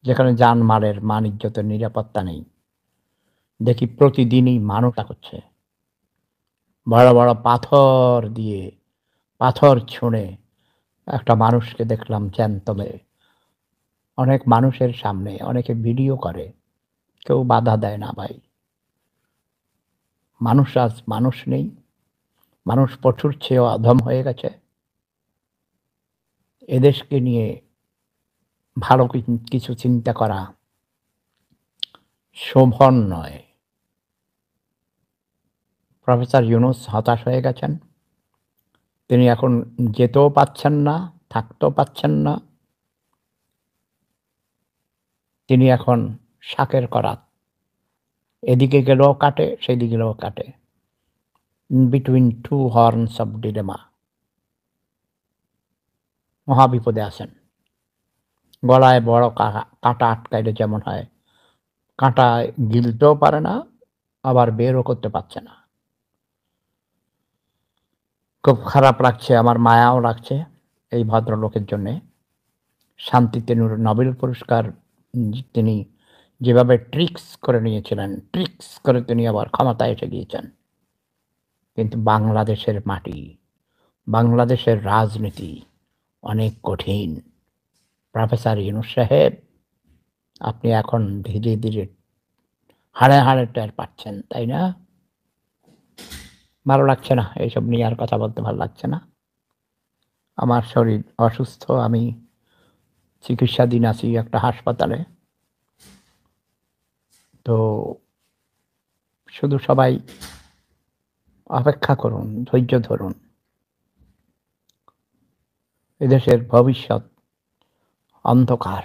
যেখানে জানমালের মান ইজ্জতের নিরাপত্তা নেই। দেখি প্রতিদিনই মানবতা করছে। বড়, বড় পাথর দিয়ে, পাথর ছুঁড়ে একটা মানুষকে দেখলাম জ্যান্ত মেরে। অনেক মানুষের সামনে অনেকে ভিডিও করে। কেউ বাধা দেয় না ভাই। মানুষ আজ মানুষ নেই। মানুষ পশুর চেয়েও অধম হয়ে গেছে। এদেশকে নিয়ে ভালো কিছু চিন্তা করা শোভন নয়। প্রফেসর ইউনূস হতাশ হয়ে গেছেন। তিনি এখন যেতেও পাচ্ছেন না, থাকতেও পাচ্ছেন না। তিনি এখন শাকের করাত। এদিকে গেলেও কাটে, সেদিকে গেলেও কাটে। Between two horns of dilemma. মহাবিপদে আছেন। গলায় বড় কাঁটা আটকাইলে যেমন হয়, কাঁটায় গিলতেও পারে না, আবার বেরও করতে পারছে না। খুব খারাপ লাগছে, আমার মায়াও লাগছে এই ভদ্রলোকের জন্যে। শান্তিতে নোবেল পুরস্কার তিনি যেভাবে ট্রিক্স করে নিয়েছিলেন, ট্রিক্স করে তিনি আবার ক্ষমতায় এসে গিয়েছেন। কিন্তু বাংলাদেশের মাটি, বাংলাদেশের রাজনীতি অনেক কঠিন। প্রফেসর ইউনূস সাহেব, আপনি এখন ধীরে, ধীরে হাড়ে, হাড়ে টের পাচ্ছেন, তাই না? ভালো লাগছে না, এইসব নিয়ে আর কথা বলতে ভালো লাগছে না। আমার শরীর অসুস্থ, আমি চিকিৎসাধীন আছি একটা হাসপাতালে। তো শুধু সবাই অপেক্ষা করুন, ধৈর্য ধরুন। এদেশের ভবিষ্যৎ অন্ধকার।